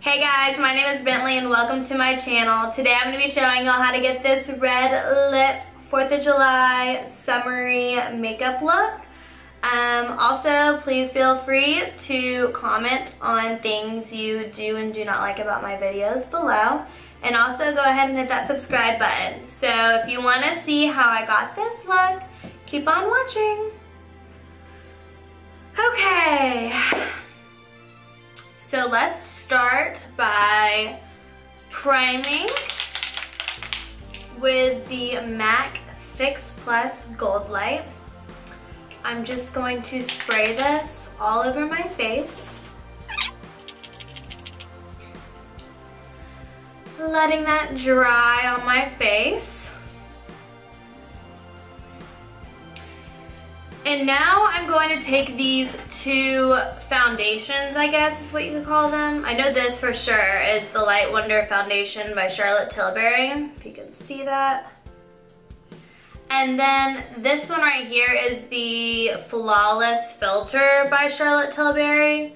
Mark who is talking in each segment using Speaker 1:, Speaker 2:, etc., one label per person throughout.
Speaker 1: Hey guys, my name is Bentley and welcome to my channel. Today I'm going to be showing y'all how to get this red lip 4th of July summery makeup look. Also, please feel free to comment on things you do and do not like about my videos below. And also go ahead and hit that subscribe button. So if you want to see how I got this look, keep on watching. Okay. So let's start by priming with the MAC Fix Plus Gold Light. I'm just going to spray this all over my face, letting that dry on my face. And now I'm going to take these two foundations, I guess is what you could call them. I know this for sure is the Light Wonder Foundation by Charlotte Tilbury, if you can see that. And then this one right here is the Flawless Filter by Charlotte Tilbury.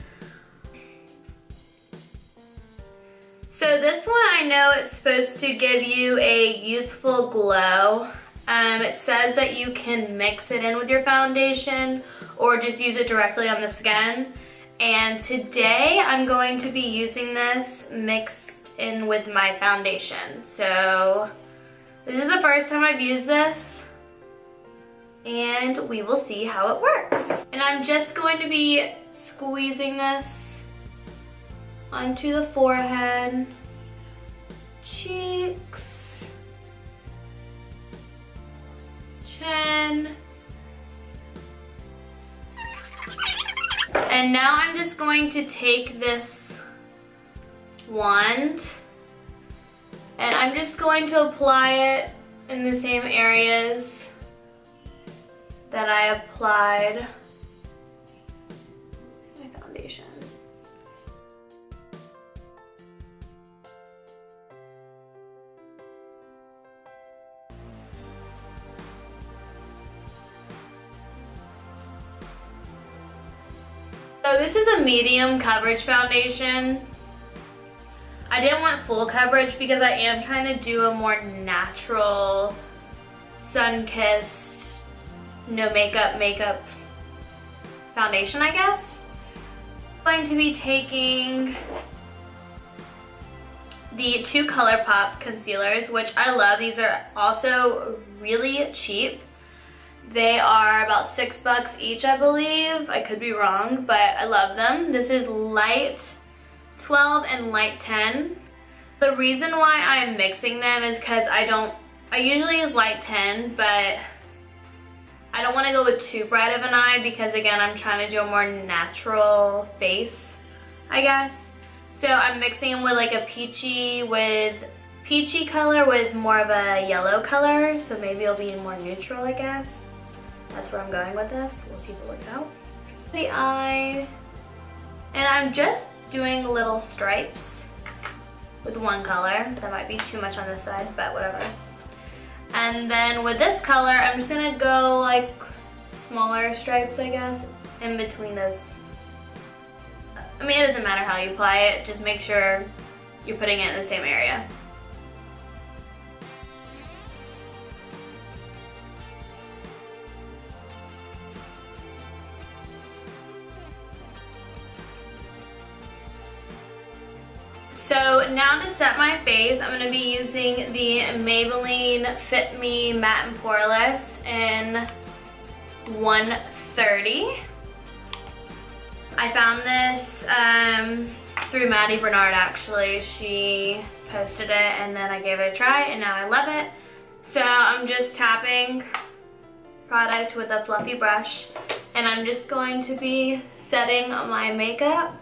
Speaker 1: So this one, I know it's supposed to give you a youthful glow. It says that you can mix it in with your foundation or just use it directly on the skin. And today I'm going to be using this mixed in with my foundation. So this is the first time I've used this and we will see how it works. And I'm just going to be squeezing this onto the forehead, cheeks, chin. And now I'm just going to take this wand and I'm just going to apply it in the same areas that I applied my foundation. So this is a medium coverage foundation. I didn't want full coverage because I am trying to do a more natural, sun-kissed, no makeup foundation, I guess. I'm going to be taking the two ColourPop concealers, which I love. These are also really cheap. They are about $6 each, I believe. I could be wrong, but I love them. This is Light 12 and Light 10. The reason why I'm mixing them is because I usually use Light 10, but I don't want to go with too bright of an eye because again, I'm trying to do a more natural face, I guess. So I'm mixing them with like a peachy color with more of a yellow color. So maybe it'll be more neutral, I guess. That's where I'm going with this. We'll see if it works out. The eye, and I'm just doing little stripes with one color. That might be too much on this side, but whatever. And then with this color, I'm just gonna go like smaller stripes, I guess, in between those. I mean, it doesn't matter how you apply it, just make sure you're putting it in the same area. So now to set my face, I'm going to be using the Maybelline Fit Me Matte and Poreless in 130. I found this through Maddie Bernard actually. She posted it and then I gave it a try and now I love it. So I'm just tapping product with a fluffy brush and I'm just going to be setting my makeup.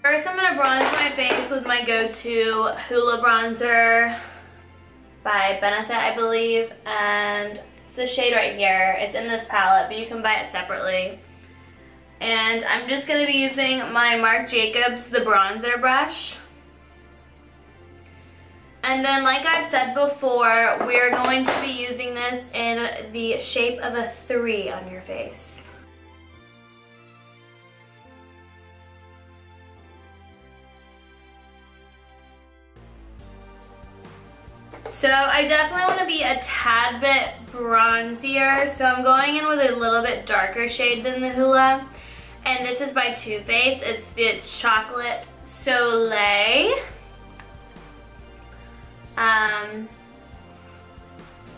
Speaker 1: First, I'm going to bronze my face with my go-to Hoola bronzer by Benefit, I believe, and it's the shade right here. It's in this palette, but you can buy it separately. And I'm just going to be using my Marc Jacobs, the bronzer brush. And then, like I've said before, we're going to be using this in the shape of a 3 on your face. So I definitely want to be a tad bit bronzier, so I'm going in with a little bit darker shade than the Hoola. And this is by Too Faced. It's the Chocolate Soleil.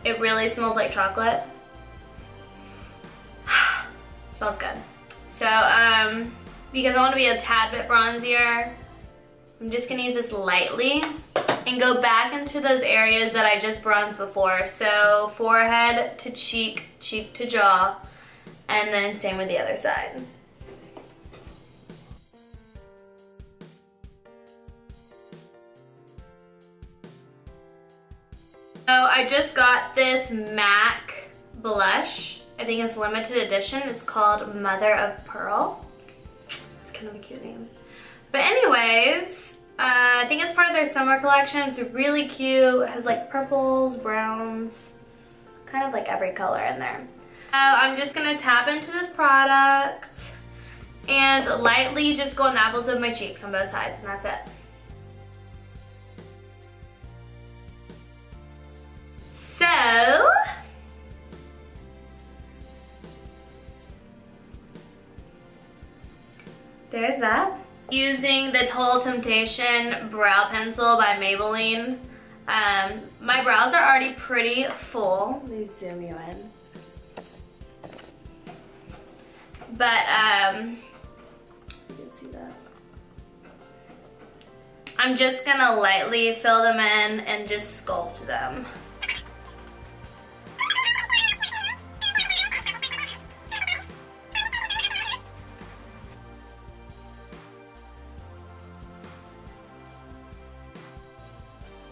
Speaker 1: It really smells like chocolate. Smells good. So, because I want to be a tad bit bronzier, I'm just gonna use this lightly and go back into those areas that I just bronzed before. So forehead to cheek, cheek to jaw, and then same with the other side. So I just got this MAC blush. I think it's limited edition. It's called Mother of Pearl. It's kind of a cute name. But anyways, I think it's part of their summer collection. It's really cute. It has like purples, browns, kind of like every color in there. So I'm just gonna tap into this product and lightly just go on the apples of my cheeks on both sides, and that's it. So, there's that. Using the Total Temptation Brow Pencil by Maybelline. My brows are already pretty full. Let me zoom you in. But, you can see that. I'm just gonna lightly fill them in and just sculpt them.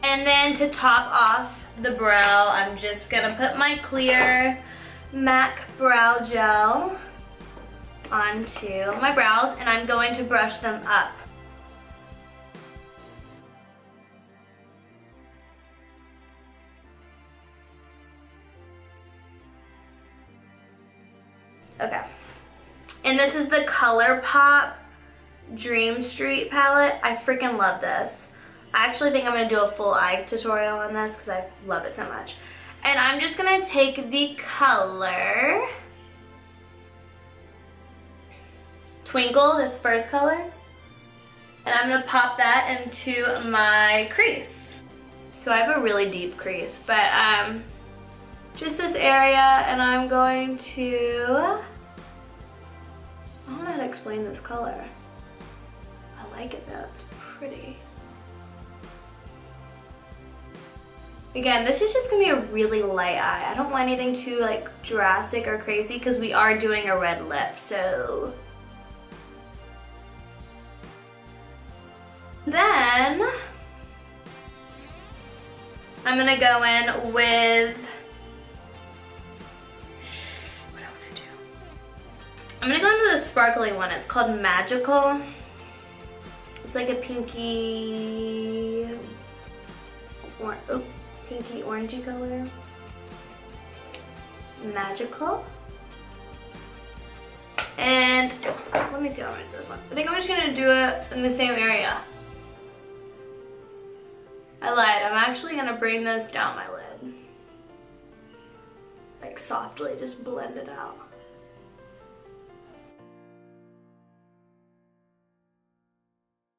Speaker 1: And then to top off the brow, I'm just gonna put my clear MAC brow gel onto my brows, and I'm going to brush them up. Okay. And this is the ColourPop Dream Street palette. I freaking love this. I actually think I'm gonna do a full eye tutorial on this because I love it so much. And I'm just gonna take the color Twinkle, this first color, and I'm gonna pop that into my crease. So I have a really deep crease, but just this area, and I'm going to, I don't know how to explain this color. I like it though, it's pretty. Again, this is just gonna be a really light eye. I don't want anything too like drastic or crazy because we are doing a red lip, so. Then, I'm gonna go in with, what do I wanna do? I'm gonna go into the sparkly one. It's called Magical. It's like a pinky, pinky orangey color. Magical. And let me see how I'm gonna do this one. I think I'm just gonna do it in the same area. I lied, I'm actually gonna bring this down my lid. Like softly, just blend it out.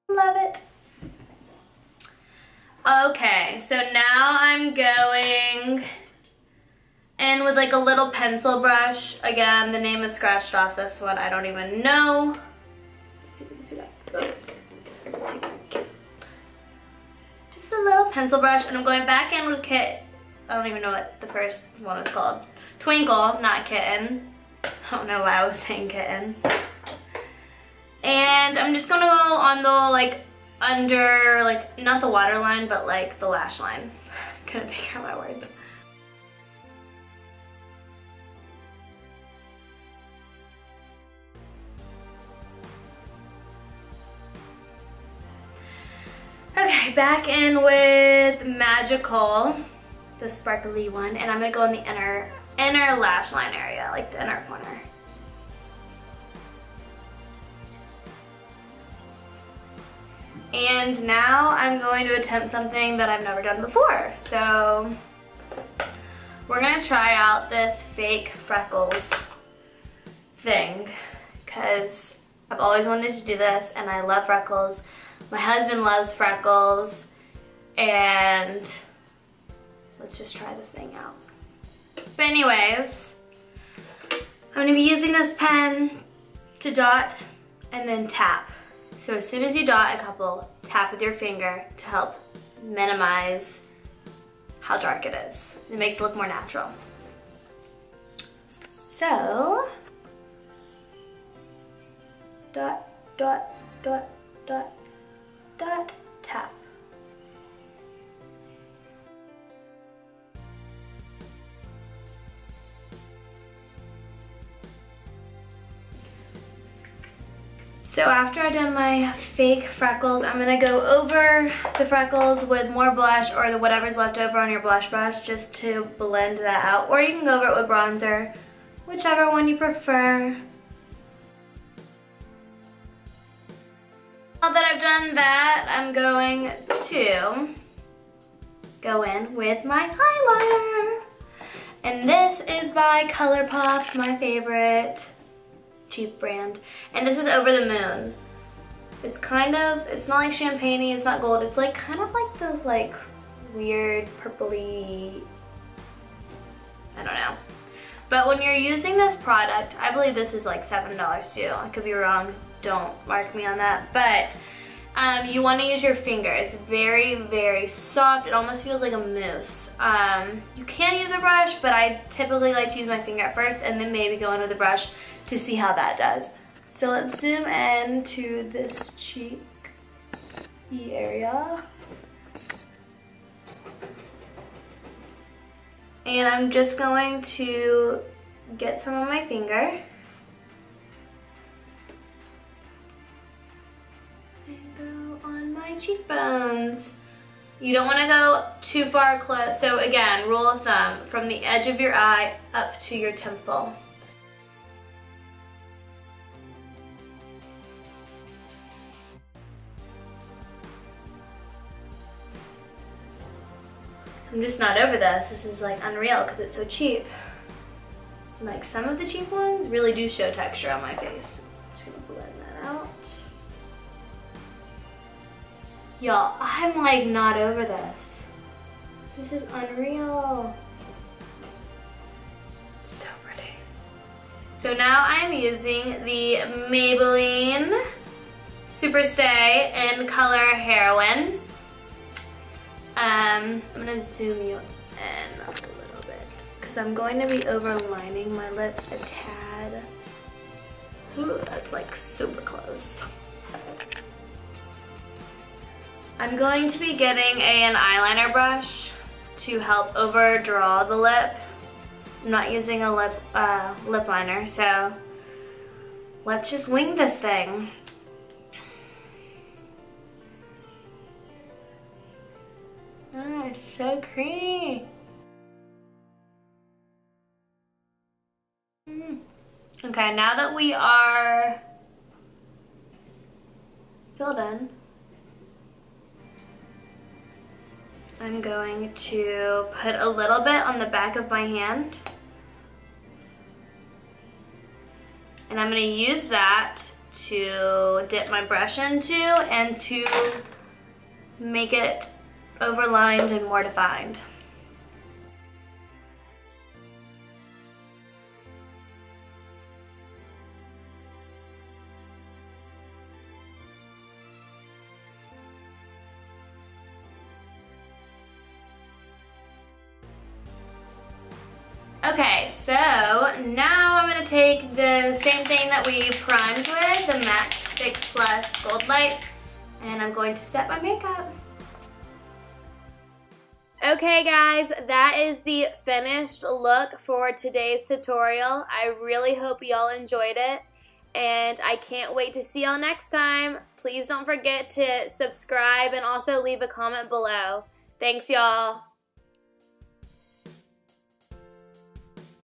Speaker 1: Love it. Okay, so now I'm going in with like a little pencil brush. Again, the name is scratched off this one. I don't even know. Let's see if you can see that. Just a little pencil brush, and I'm going back in with Kit. I don't even know what the first one was called. Twinkle, not Kitten. I don't know why I was saying Kitten. And I'm just gonna go on the like under, like not the waterline, but like the lash line. Couldn't figure out my words. Okay, back in with Magical, the sparkly one, and I'm gonna go in the inner lash line area, like the inner corner. And now I'm going to attempt something that I've never done before. So we're gonna try out this fake freckles thing because I've always wanted to do this and I love freckles. My husband loves freckles, and let's just try this thing out. But anyways, I'm gonna be using this pen to dot and then tap. So as soon as you dot a couple, tap with your finger to help minimize how dark it is. It makes it look more natural. So, dot, dot, dot, dot, dot, tap. So after I've done my fake freckles, I'm gonna go over the freckles with more blush or whatever's left over on your blush brush just to blend that out. Or you can go over it with bronzer, whichever one you prefer. Now that I've done that, I'm going to go in with my highlighter. And this is by ColourPop, my favorite cheap brand. And this is Over the Moon. It's kind of, it's not like champagne-y, it's not gold, it's like kind of like those like weird purpley, I don't know. But when you're using this product, I believe this is like $7 too. I could be wrong, don't mark me on that. But you want to use your finger. It's very, very soft. It almost feels like a mousse. You can use a brush, but I typically like to use my finger at first and then maybe go in with a brush to see how that does. So let's zoom in to this cheek area. And I'm just going to get some on my finger. And go on my cheekbones. You don't want to go too far close. So again, rule of thumb, from the edge of your eye up to your temple. I'm just not over this. This is like unreal because it's so cheap. And like some of the cheap ones really do show texture on my face. I'm just gonna blend that out. Y'all, I'm like not over this. This is unreal. So pretty. So now I'm using the Maybelline Superstay in color Heroine. I'm gonna zoom you in a little bit because I'm going to be overlining my lips a tad. Ooh, that's like super close. I'm going to be getting an eyeliner brush to help overdraw the lip. I'm not using a lip liner, so let's just wing this thing. Oh, it's so creamy. Okay, now that we are filled in, I'm going to put a little bit on the back of my hand. And I'm going to use that to dip my brush into and to make it overlined and more defined. Okay, so now I'm going to take the same thing that we primed with, the MAC Fix Plus Gold Light, and I'm going to set my makeup. Okay guys, that is the finished look for today's tutorial. I really hope y'all enjoyed it, and I can't wait to see y'all next time. Please don't forget to subscribe and also leave a comment below. Thanks y'all.